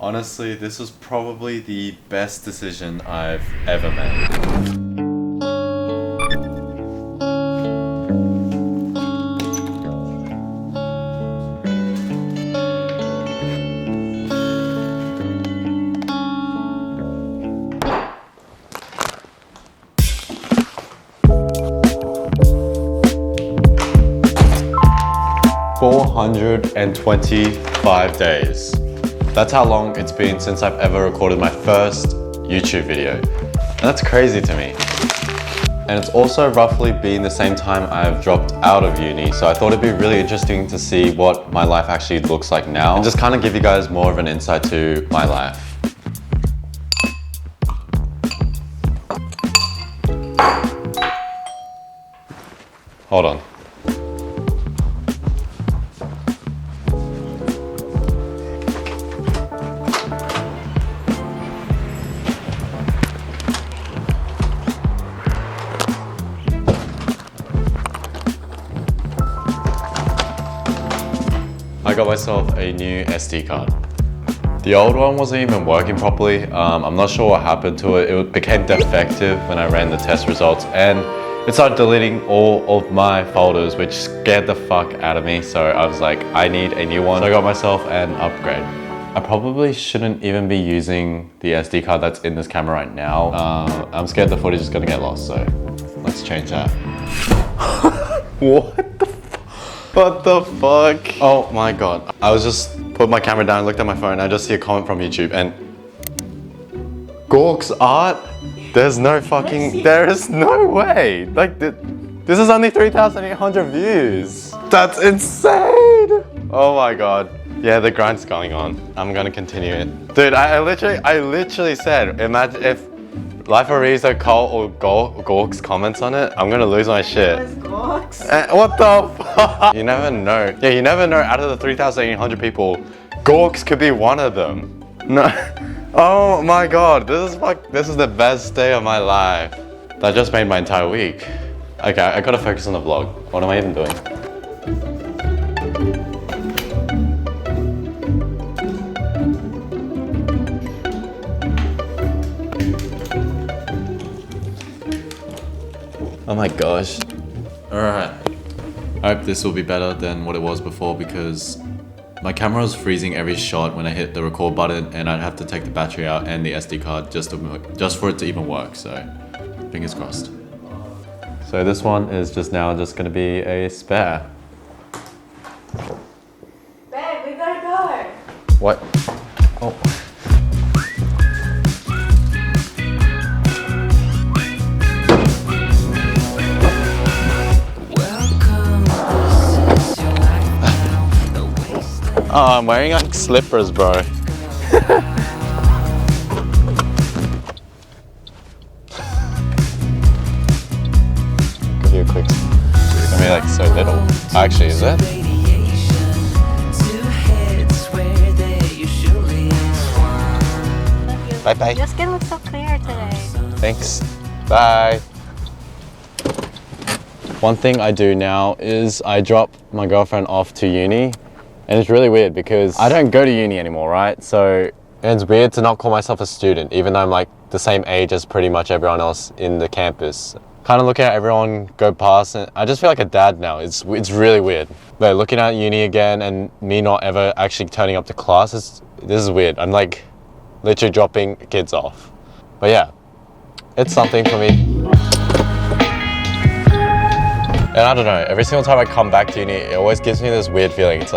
Honestly, this was probably the best decision I've ever made. 425 days. That's how long it's been since I've ever recorded my first YouTube video. And that's crazy to me. And it's also roughly been the same time I've dropped out of uni, so I thought it'd be really interesting to see what my life actually looks like now and just kind of give you guys more of an insight to my life. Hold on. I got myself a new SD card. The old one wasn't even working properly. I'm not sure what happened to it. It became defective when I ran the test results and it started deleting all of my folders, which scared the fuck out of me. So I was like, I need a new one. So I got myself an upgrade. I probably shouldn't even be using the SD card that's in this camera right now. I'm scared the footage is gonna get lost, so let's change that. What the fuck? Oh my god. I was just put my camera down, looked at my phone, I just see a comment from YouTube and Gork's art? There's no fucking, there is no way. Like, this is only 3,800 views. That's insane. Oh my god. Yeah, the grind's going on. I'm gonna continue it. Dude, I literally said, imagine if Life of Reza, Cole, or Gork's comments on it, I'm gonna lose my shit. Gork's? What the fuck? You never know. Yeah, you never know. Out of the 3,800 people, Gork's could be one of them. No. Oh my god, this is the best day of my life. That just made my entire week. Okay, I gotta focus on the vlog. What am I even doing? Oh my gosh. Alright. I hope this will be better than what it was before because my camera was freezing every shot when I hit the record button and I'd have to take the battery out and the SD card just for it to even work, so fingers crossed. So this one is just gonna be a spare. Babe, we gotta go. What? Oh. Oh, I'm wearing like slippers, bro. Give you a quick. I mean, like so little. Actually, is it? Bye bye. Your skin looks so clear today. Thanks. Bye. One thing I do now is I drop my girlfriend off to uni. And it's really weird because I don't go to uni anymore, right? So it's weird to not call myself a student, even though I'm like the same age as pretty much everyone else in the campus. Kind of looking at everyone go past and I just feel like a dad now. It's really weird. But looking at uni again and me not ever actually turning up to class, this is weird. I'm like literally dropping kids off. But yeah, it's something for me. And I don't know, every single time I come back to uni, it always gives me this weird feeling. It's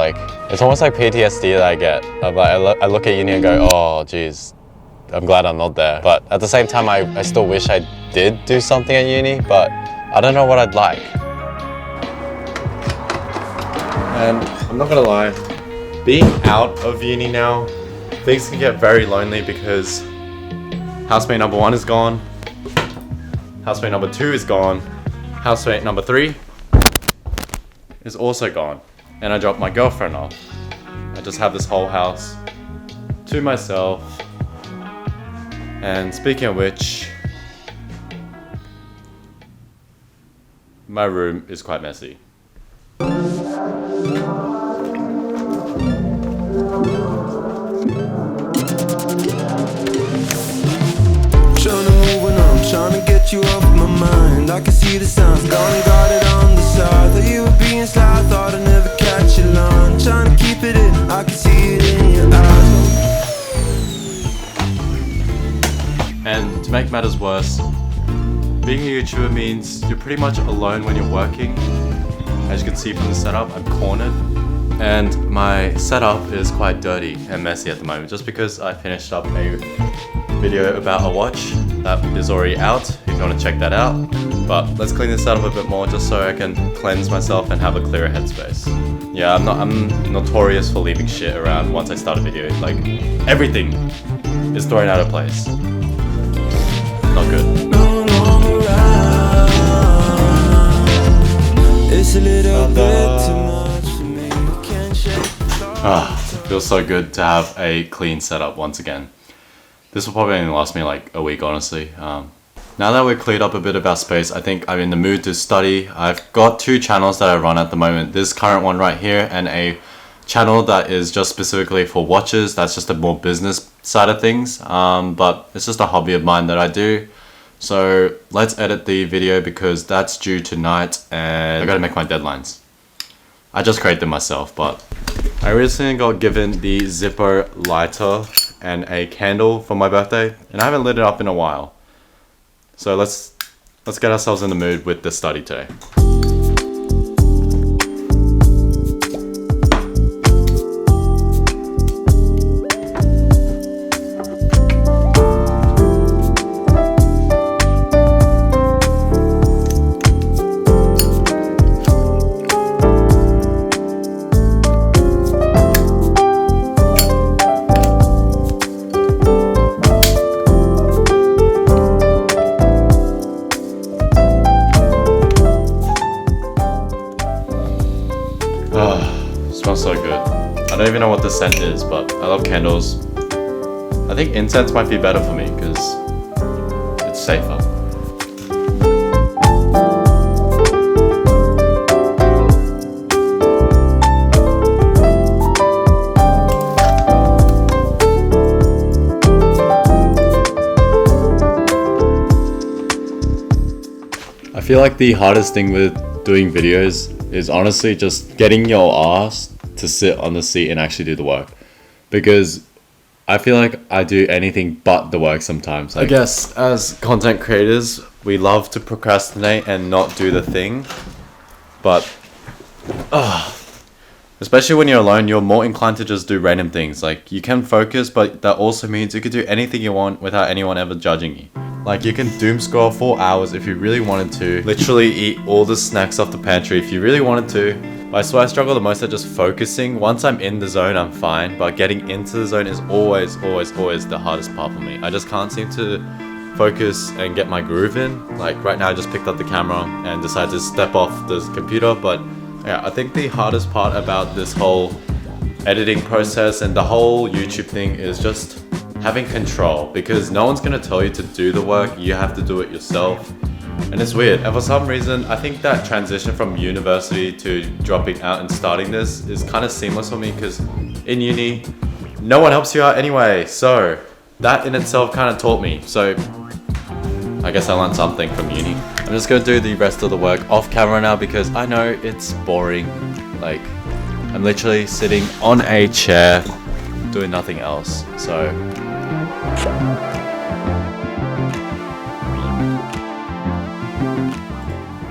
almost like PTSD that I get. I look at uni and go, oh geez, I'm glad I'm not there. But at the same time, I still wish I did do something at uni, but I don't know what I'd like. And I'm not gonna lie, being out of uni now, things can get very lonely because housemate number 1 is gone, housemate number 2 is gone, housemate number 3 is also gone, and I dropped my girlfriend off. I just have this whole house to myself. And speaking of which, my room is quite messy. trying to get you off my mind. I can see the signs, gone and got it on the side. Thought you were being sly, thought I'd never catch you line. Trying to keep it in, I can see it in your eyes. And to make matters worse, being a YouTuber means you're pretty much alone when you're working. As you can see from the setup, I'm cornered. And my setup is quite dirty and messy at the moment, just because I finished up a video about a watch that is already out, if you want to check that out. But let's clean this up a bit more just so I can cleanse myself and have a clearer headspace. Yeah, I'm notorious for leaving shit around once I start a video. Like, everything is thrown out of place. Not good. No longer around. It's a little bit too much for me. Can't shake the Feels so good to have a clean setup once again. This will probably only last me like a week, honestly. Now that we've cleared up a bit of our space, I think I'm in the mood to study. I've got 2 channels that I run at the moment. This current one right here, and a channel that is just specifically for watches. That's just a more business side of things, but it's just a hobby of mine that I do. So let's edit the video because that's due tonight and I gotta make my deadlines. I just create them myself, but I recently got given the Zippo lighter and a candle for my birthday, and I haven't lit it up in a while. So let's get ourselves in the mood with the study today. Smells so good. I don't even know what the scent is, but I love candles. I think incense might be better for me because it's safer. I feel like the hardest thing with doing videos is honestly just getting your ass to sit on the seat and actually do the work, because I feel like I do anything but the work sometimes. I guess as content creators, we love to procrastinate and not do the thing, but especially when you're alone, you're more inclined to just do random things. Like, you can focus, but that also means you could do anything you want without anyone ever judging you. Like, you can doom scroll for hours if you really wanted to, literally eat all the snacks off the pantry if you really wanted to. But I swear I struggle the most at just focusing. Once I'm in the zone, I'm fine, but getting into the zone is always the hardest part for me. I just can't seem to focus and get my groove in. Like, right now I just picked up the camera and decided to step off the computer, but yeah, I think the hardest part about this whole editing process and the whole YouTube thing is just having control, because no one's gonna tell you to do the work, you have to do it yourself. And it's weird, and for some reason I think that transition from university to dropping out and starting this is kind of seamless for me, because in uni no one helps you out anyway, so that in itself kind of taught me. So I guess I learned something from uni. I'm just gonna do the rest of the work off camera now because I know it's boring. Like, I'm literally sitting on a chair doing nothing else, so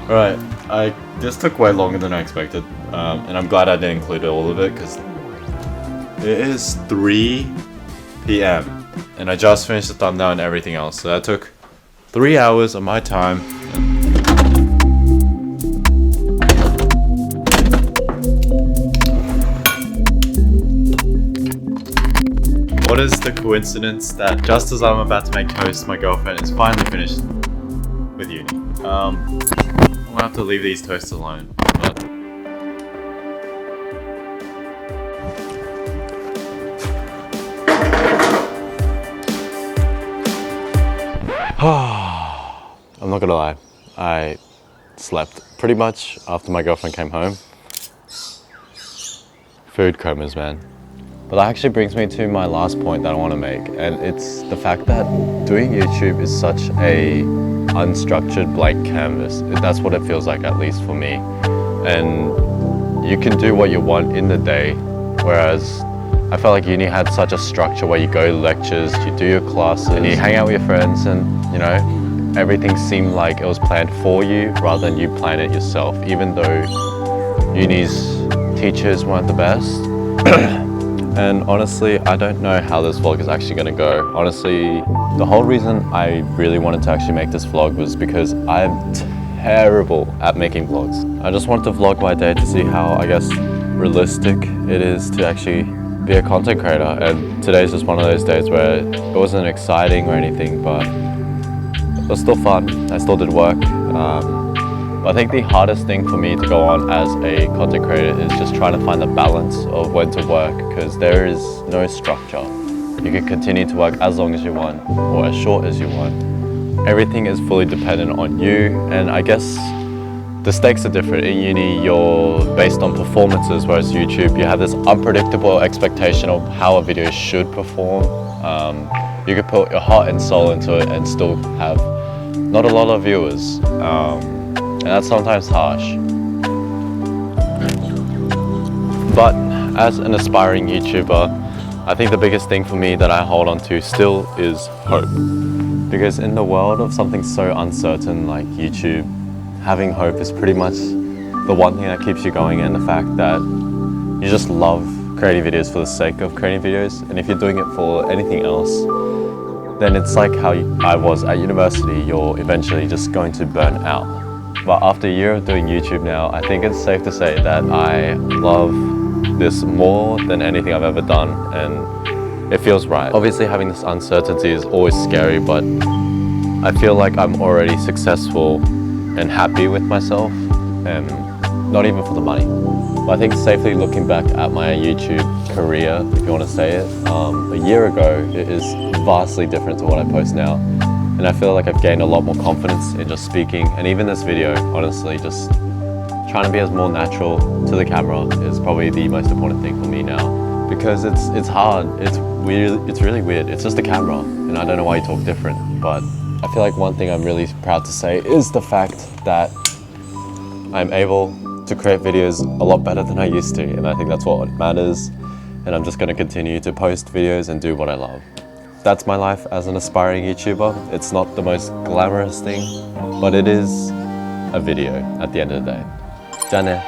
alright, this took way longer than I expected, and I'm glad I didn't include all of it because it is 3 p.m. and I just finished the thumbnail and everything else, so that took 3 hours of my time. What is the coincidence that just as I'm about to make toast, my girlfriend is finally finished with uni. I'm gonna have to leave these toasts alone. But I'm not gonna lie, I slept pretty much after my girlfriend came home. Food comas, man. But that actually brings me to my last point that I want to make, and it's the fact that doing YouTube is such a unstructured blank canvas. That's what it feels like, at least for me. And you can do what you want in the day, whereas I felt like uni had such a structure where you go to lectures, you do your classes, and you hang out with your friends, and you know, everything seemed like it was planned for you rather than you plan it yourself, even though uni's teachers weren't the best. And honestly, I don't know how this vlog is actually going to go. Honestly, the whole reason I really wanted to actually make this vlog was because I'm terrible at making vlogs. I just wanted to vlog my day to see how, I guess, realistic it is to actually be a content creator. And today's just one of those days where it wasn't exciting or anything, but it was still fun. I still did work. But I think the hardest thing for me to go on as a content creator is just trying to find the balance of when to work, because there is no structure. You can continue to work as long as you want or as short as you want. Everything is fully dependent on you, and I guess the stakes are different. In uni, you're based on performances, whereas YouTube, you have this unpredictable expectation of how a video should perform. You could put your heart and soul into it and still have not a lot of viewers. And that's sometimes harsh. But as an aspiring YouTuber, I think the biggest thing for me that I hold on to still is hope. Because in the world of something so uncertain like YouTube, having hope is pretty much the one thing that keeps you going, and the fact that you just love creating videos for the sake of creating videos. And if you're doing it for anything else, then it's like how I was at university, you're eventually just going to burn out. But after a year of doing YouTube now, I think it's safe to say that I love this more than anything I've ever done, and it feels right. Obviously having this uncertainty is always scary, but I feel like I'm already successful and happy with myself, and not even for the money. But I think safely looking back at my YouTube career, if you want to say it, a year ago, it is vastly different to what I post now. And I feel like I've gained a lot more confidence in just speaking, and even this video, honestly, just trying to be as more natural to the camera is probably the most important thing for me now. Because it's hard, it's really weird. It's just a camera, and I don't know why you talk different, but I feel like one thing I'm really proud to say is the fact that I'm able to create videos a lot better than I used to, and I think that's what matters. And I'm just going to continue to post videos and do what I love. That's my life as an aspiring YouTuber. It's not the most glamorous thing, but it is a video at the end of the day. Jane.